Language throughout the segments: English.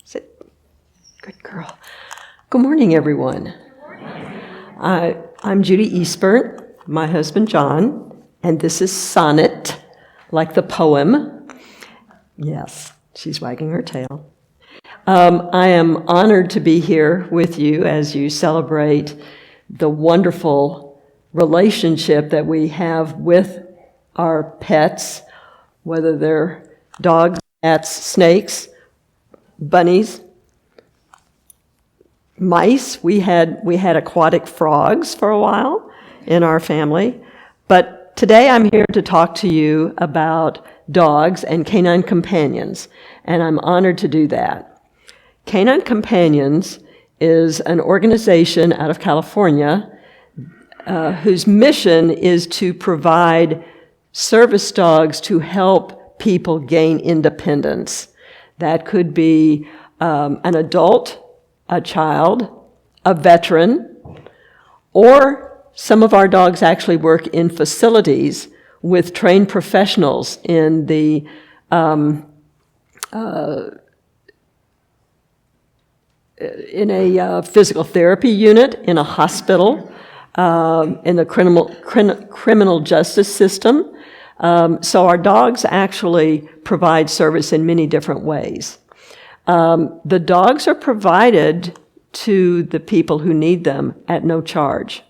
Sit. Good girl. Good morning, everyone. I'm Judy Eastburn, my husband John, and this is Sonnet, like the poem. Yes, she's wagging her tail. I am honored to be here with you as you celebrate the wonderful relationship that we have with our pets, whether they're dogs, cats, snakes, bunnies, mice. We had aquatic frogs for a while in our family. But today I'm here to talk to you about dogs and Canine Companions, and I'm honored to do that. Canine Companions is an organization out of California whose mission is to provide service dogs to help people gain independence. That could be an adult, a child, a veteran, or some of our dogs actually work in facilities with trained professionals in the in a physical therapy unit, in a hospital, in the criminal justice system. So our dogs actually provide service in many different ways. The dogs are provided to the people who need them at no charge.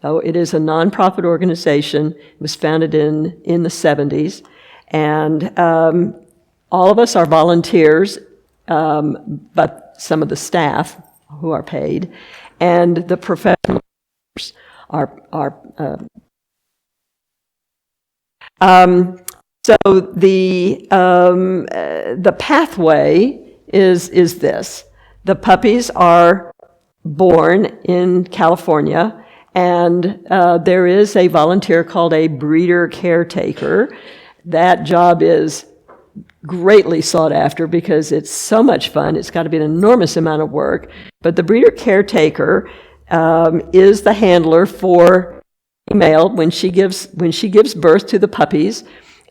So it is a nonprofit organization. It was founded in the 70s, and all of us are volunteers, but some of the staff who are paid, and the professionals are so the pathway is this. The puppies are born in California, and there is a volunteer called a breeder caretaker. That job is greatly sought after because it's so much fun. It's got to be an enormous amount of work. But the breeder caretaker is the handler for female when she gives birth to the puppies,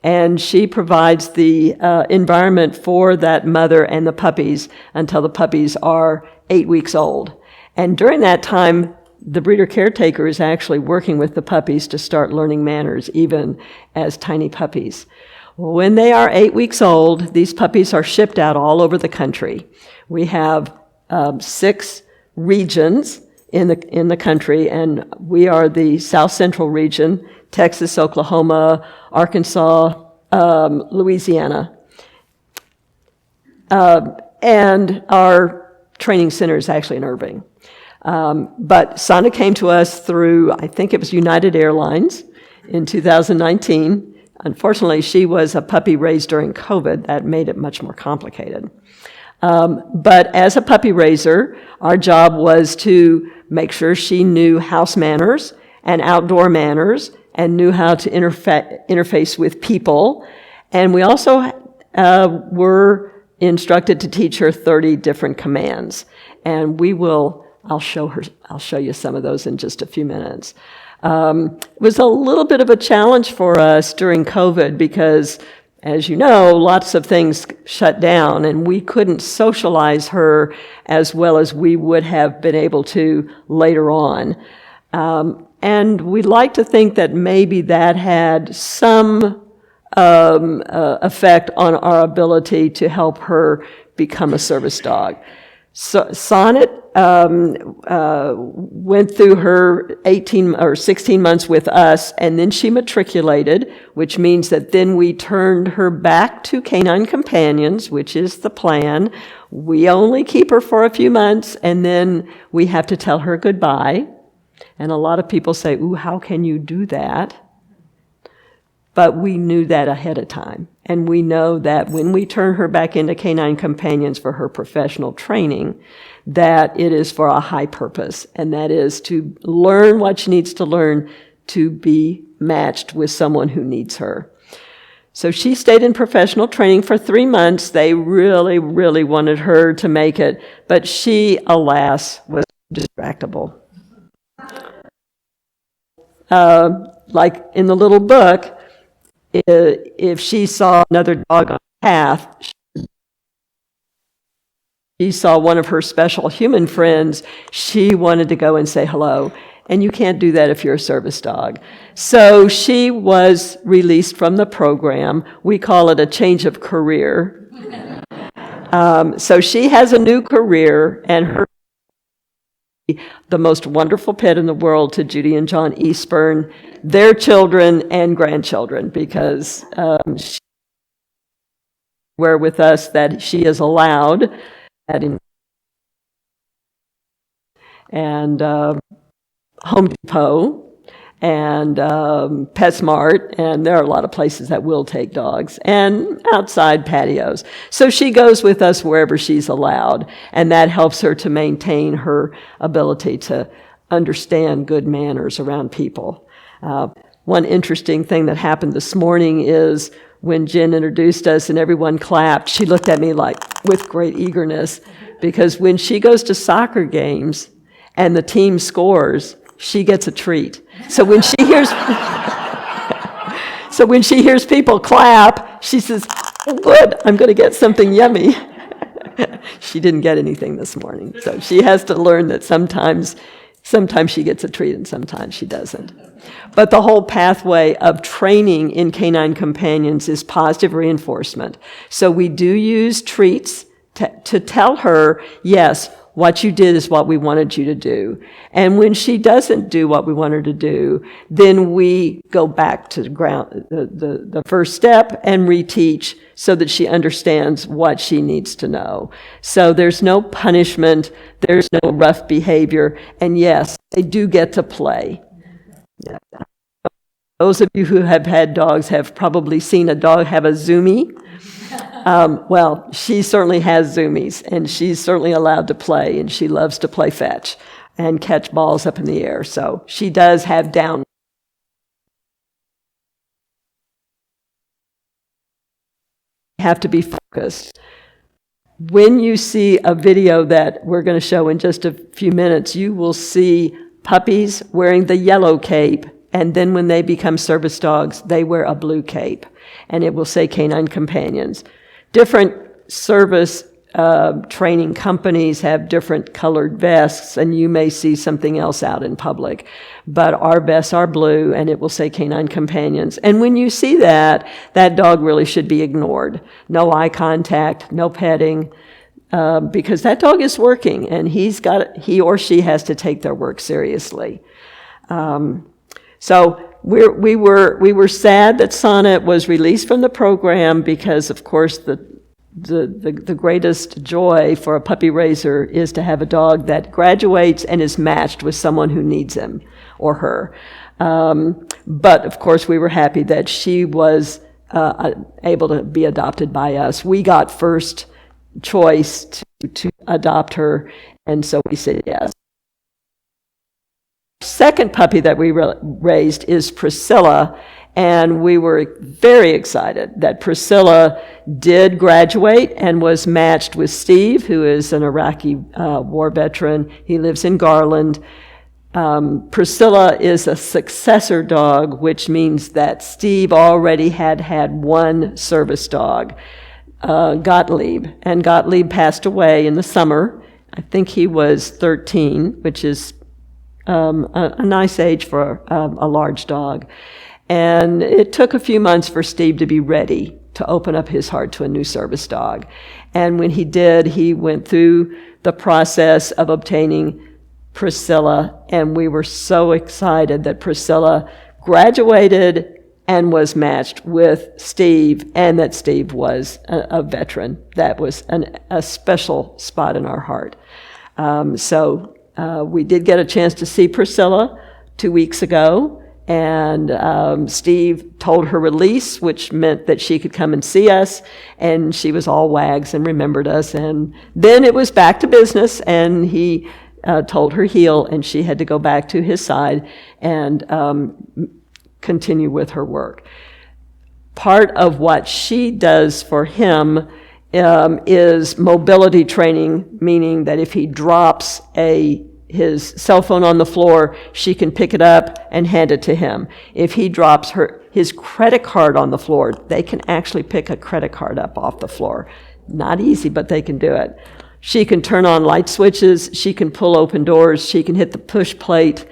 and she provides the environment for that mother and the puppies until the puppies are 8 weeks old. And during that time, the breeder caretaker is actually working with the puppies to start learning manners, even as tiny puppies. When they are 8 weeks old, these puppies are shipped out all over the country. We have 6 regions in the country, and we are the South Central region: Texas, Oklahoma, Arkansas, Louisiana. And our training center is actually in Irving. But Sonnet came to us through, I think it was United Airlines in 2019. Unfortunately, she was a puppy raised during COVID. That made it much more complicated. But as a puppy raiser, our job was to make sure she knew house manners and outdoor manners and knew how to interface with people. And we also were instructed to teach her 30 different commands. And I'll show you some of those in just a few minutes. It was a little bit of a challenge for us during COVID because, as you know, lots of things shut down, and we couldn't socialize her as well as we would have been able to later on. And we'd like to think that maybe that had some effect on our ability to help her become a service dog. So Sonnet went through her 18 or 16 months with us, and then she matriculated, which means that then we turned her back to Canine Companions, which is the plan. We only keep her for a few months, and then we have to tell her goodbye. And a lot of people say, "Ooh, how can you do that?" But we knew that ahead of time. And we know that when we turn her back into Canine Companions for her professional training, that it is for a high purpose, and that is to learn what she needs to learn to be matched with someone who needs her. So she stayed in professional training for 3 months. They really, really wanted her to make it, but she, alas, was distractible. Like in the little book, if she saw another dog on the path, she saw one of her special human friends, she wanted to go and say hello. And you can't do that if you're a service dog. So she was released from the program. We call it a change of career. So she has a new career, and her the most wonderful pet in the world to Judy and John Eastburn, their children and grandchildren, because she were with us that she is allowed at and Home Depot and PetSmart, and there are a lot of places that will take dogs, and outside patios. So she goes with us wherever she's allowed, and that helps her to maintain her ability to understand good manners around people. One interesting thing that happened this morning is when Jen introduced us and everyone clapped, she looked at me like with great eagerness, because when she goes to soccer games and the team scores, she gets a treat. So when she hears people clap, she says, "Oh, good, I'm going to get something yummy." She didn't get anything this morning, so she has to learn that sometimes she gets a treat and sometimes she doesn't. But the whole pathway of training in Canine Companions is positive reinforcement. So we do use treats to tell her, yes, what you did is what we wanted you to do. And when she doesn't do what we want her to do, then we go back to the first step and reteach so that she understands what she needs to know. So there's no punishment, there's no rough behavior, and yes, they do get to play. Yeah. Those of you who have had dogs have probably seen a dog have a zoomie. Well, she certainly has zoomies, and she's certainly allowed to play, and she loves to play fetch and catch balls up in the air. So she does have down. Have to be focused. When you see a video that we're going to show in just a few minutes, you will see puppies wearing the yellow cape, and then when they become service dogs, they wear a blue cape, and it will say Canine Companions. Different service training companies have different colored vests, and you may see something else out in public. But our vests are blue, and it will say Canine Companions. And when you see that, that dog really should be ignored. No eye contact, no petting, because that dog is working, and he or she has to take their work seriously. So we were sad that Sonnet was released from the program because, of course, the greatest joy for a puppy raiser is to have a dog that graduates and is matched with someone who needs him or her. But, of course, we were happy that she was able to be adopted by us. We got first choice to adopt her, and so we said yes. Second puppy that we raised is Priscilla, and we were very excited that Priscilla did graduate and was matched with Steve, who is an Iraqi war veteran. He lives in Garland. Priscilla is a successor dog, which means that Steve already had one service dog, Gottlieb, and Gottlieb passed away in the summer. I think he was 13, which is a nice age for a large dog. And it took a few months for Steve to be ready to open up his heart to a new service dog. And when he did, he went through the process of obtaining Priscilla, and we were so excited that Priscilla graduated and was matched with Steve, and that Steve was a veteran. That was a special spot in our heart. So we did get a chance to see Priscilla 2 weeks ago, and Steve told her release, which meant that she could come and see us, and she was all wags and remembered us. And then it was back to business, and he told her heel, and she had to go back to his side and continue with her work. Part of what she does for him is mobility training, meaning that if he drops his cell phone on the floor, she can pick it up and hand it to him. If he drops his credit card on the floor, they can actually pick a credit card up off the floor. Not easy, but they can do it. She can turn on light switches. She can pull open doors. She can hit the push plate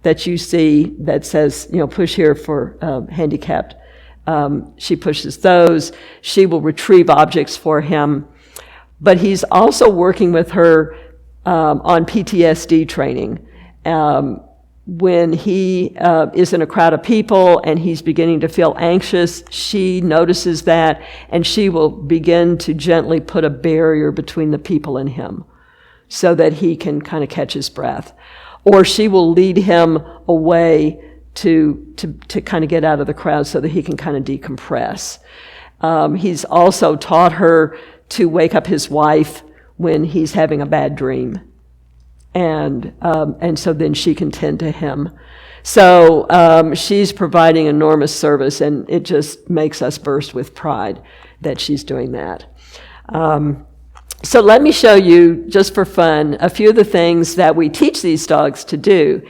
that you see that says, push here for handicapped. She pushes those. She will retrieve objects for him. But he's also working with her on PTSD training. When he is in a crowd of people and he's beginning to feel anxious, she notices that, and she will begin to gently put a barrier between the people and him so that he can kind of catch his breath. Or she will lead him away to kind of get out of the crowd so that he can kind of decompress. He's also taught her to wake up his wife when he's having a bad dream. And so then she can tend to him. So she's providing enormous service, and it just makes us burst with pride that she's doing that. So let me show you, just for fun, a few of the things that we teach these dogs to do.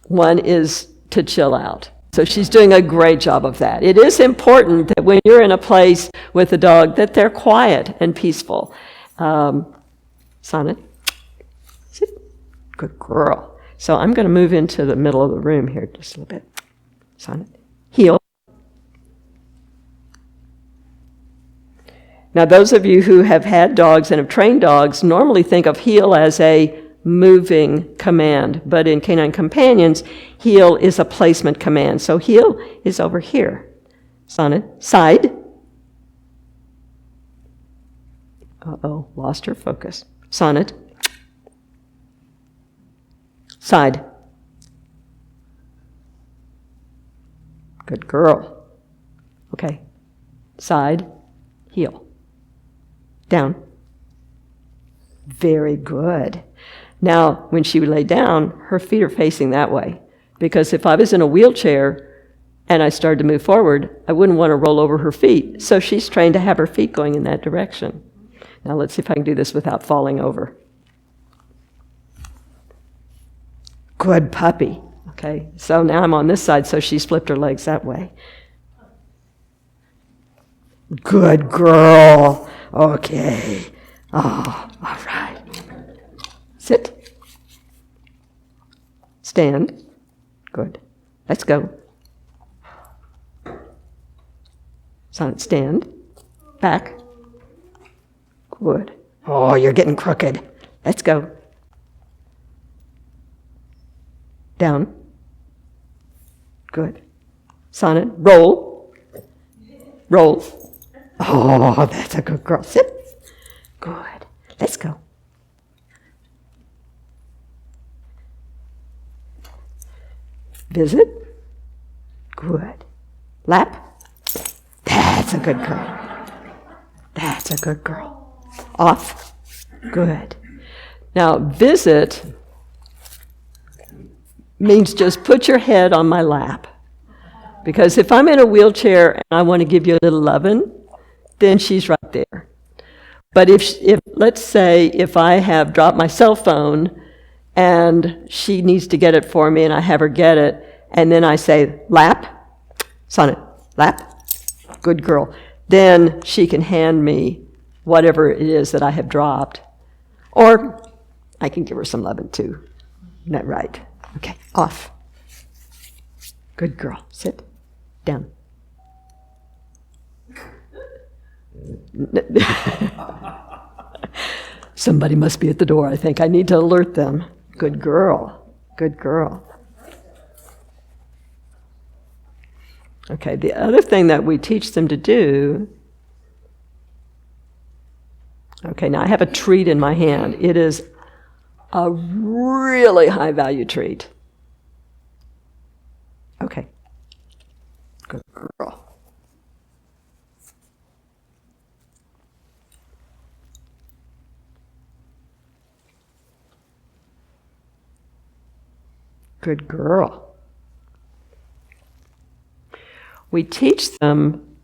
One is to chill out. So she's doing a great job of that. It is important that when you're in a place with a dog that they're quiet and peaceful. Sonnet. Sit. Good girl. So I'm going to move into the middle of the room here just a little bit. Sonnet. Heel. Now, those of you who have had dogs and have trained dogs normally think of heel as a moving command, but in Canine Companions, heel is a placement command. So heel is over here. Sonnet. Side. Uh-oh, lost her focus. Sonnet. Side. Good girl. Okay. Side. Heel. Down. Very good. Now, when she lay down, her feet are facing that way. Because if I was in a wheelchair and I started to move forward, I wouldn't want to roll over her feet. So she's trained to have her feet going in that direction. Now let's see if I can do this without falling over. Good puppy. Okay, so now I'm on this side, so she's flipped her legs that way. Good girl. Okay. Oh, all right. Sit. Stand. Good. Let's go. Sonnet, stand. Back. Good. Oh, you're getting crooked. Let's go. Down. Good. Sonnet, roll. Roll. Oh, that's a good girl. Sit. Good. Let's go. Visit. Good. Lap. That's a good girl. That's a good girl. Off. Good. Now, visit means just put your head on my lap. Because if I'm in a wheelchair and I want to give you a little lovin', then she's right there. But if let's say if I have dropped my cell phone and she needs to get it for me and I have her get it, and then I say, lap, Sonnet, lap, good girl, then she can hand me whatever it is that I have dropped. Or I can give her some lovin' too. Isn't that right? Okay, off. Good girl. Sit. Down. Somebody must be at the door, I think. I need to alert them. Good girl. Good girl. Okay, the other thing that we teach them to do... Okay, now I have a treat in my hand. It is a really high-value treat. Okay. Good girl. Good girl. We teach them...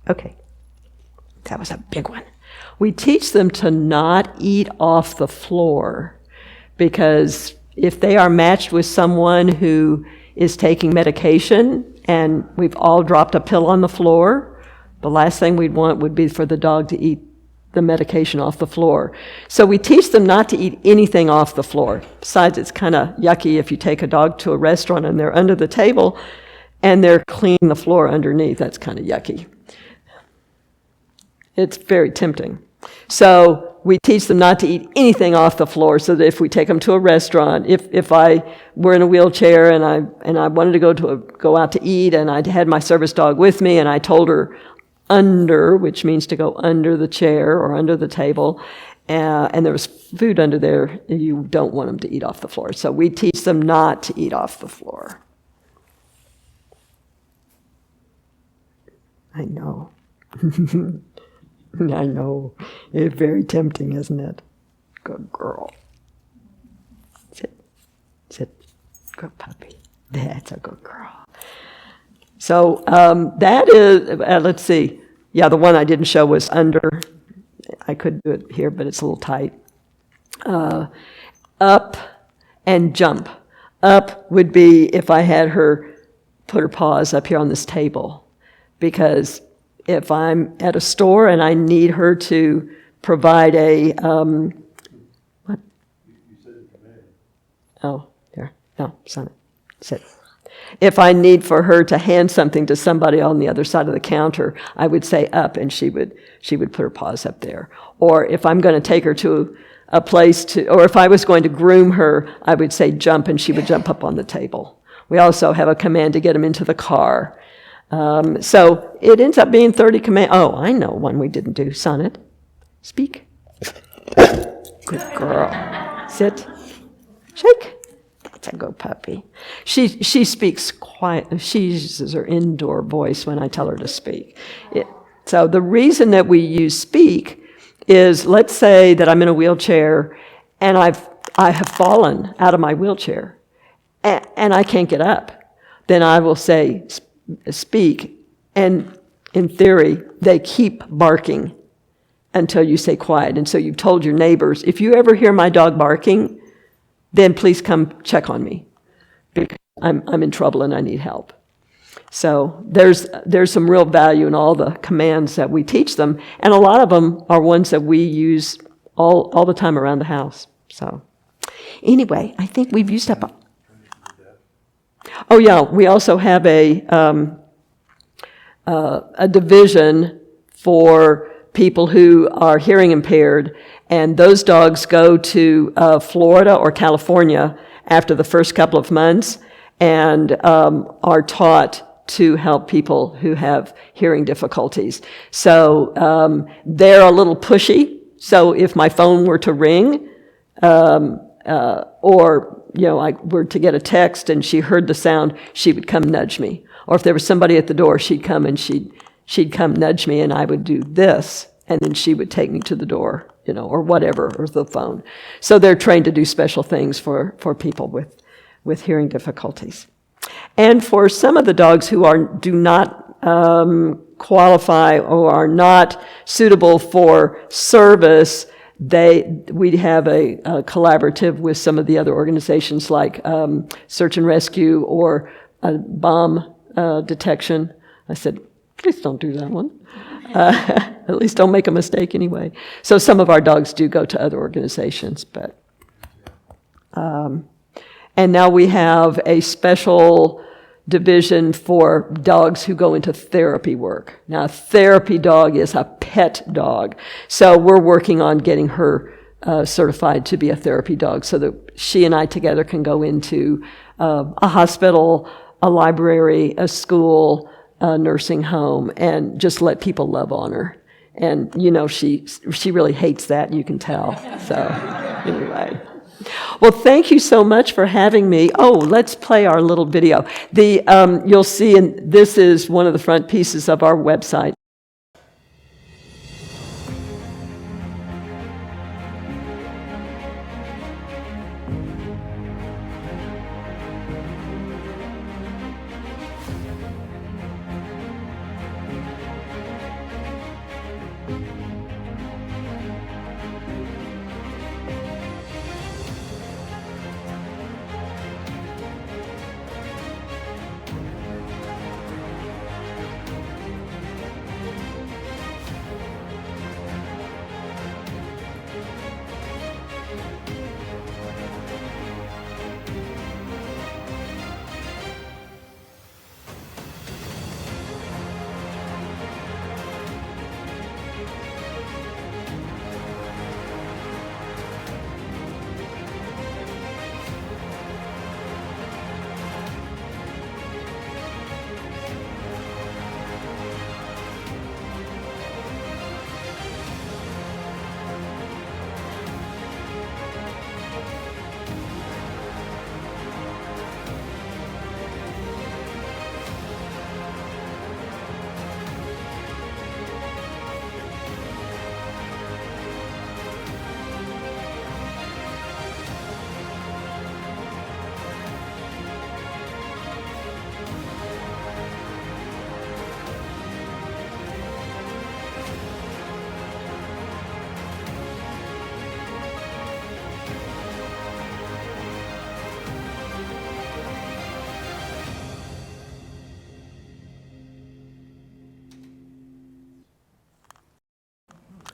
Okay. That was a big one. We teach them to not eat off the floor, because if they are matched with someone who is taking medication and we've all dropped a pill on the floor, The last thing we'd want would be for the dog to eat the medication off the floor. So we teach them not to eat anything off the floor. Besides, it's kind of yucky if you take a dog to a restaurant and they're under the table and they're cleaning the floor underneath. That's kind of yucky. It's very tempting. So we teach them not to eat anything off the floor, so that if we take them to a restaurant, if I were in a wheelchair and I wanted to go out to eat, and I had my service dog with me, and I told her under, which means to go under the chair or under the table, and there was food under there, you don't want them to eat off the floor. So we teach them not to eat off the floor. I know. I know. It's very tempting, isn't it? Good girl. Sit. Sit. Good puppy. That's a good girl. So that is, let's see. Yeah, the one I didn't show was under. I could do it here, but it's a little tight. Up and jump. Up would be if I had her put her paws up here on this table. Because if I'm at a store and I need her to provide a, what? You said it command. Oh, there. No, Sonnet. Sit. If I need for her to hand something to somebody on the other side of the counter, I would say up, and she would put her paws up there. Or if I'm going to take her to a place or if I was going to groom her, I would say jump, and she would jump up on the table. We also have a command to get them into the car. So it ends up being 30 commands. Oh, I know one we didn't do. Sonnet. Speak. Good girl. Sit. Shake. That's a good puppy. She speaks quiet. She uses her indoor voice when I tell her to speak. So the reason that we use speak is, let's say that I'm in a wheelchair and I have fallen out of my wheelchair and I can't get up. Then I will say speak, and in theory they keep barking until you say quiet. And so you've told your neighbors, if you ever hear my dog barking, then please come check on me, because I'm in trouble and I need help. So there's some real value in all the commands that we teach them, and a lot of them are ones that we use all the time around the house. So anyway, I think we've used up. Oh yeah, we also have a division for people who are hearing impaired, and those dogs go to Florida or California after the first couple of months and are taught to help people who have hearing difficulties. So they're a little pushy. So if my phone were to ring, or I were to get a text and she heard the sound, she would come nudge me. Or if there was somebody at the door, she'd come and she'd come nudge me, and I would do this, and then she would take me to the door, or whatever, or the phone. So they're trained to do special things for people with hearing difficulties. And for some of the dogs who do not qualify or are not suitable for service, we have a collaborative with some of the other organizations like Search and Rescue or Bomb Detection. I said, please don't do that one. At least don't make a mistake anyway. So some of our dogs do go to other organizations, but and now we have a special division for dogs who go into therapy work. Now, a therapy dog is a pet dog, so we're working on getting her certified to be a therapy dog, so that she and I together can go into a hospital, a library, a school, a nursing home, and just let people love on her. And she really hates that, you can tell. So anyway. Well, thank you so much for having me. Oh, let's play our little video. You'll see, and this is one of the front pieces of our website.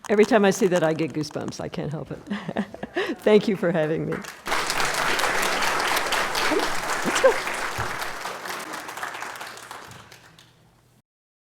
Every time I see that, I get goosebumps. I can't help it. Thank you for having me. Let's go.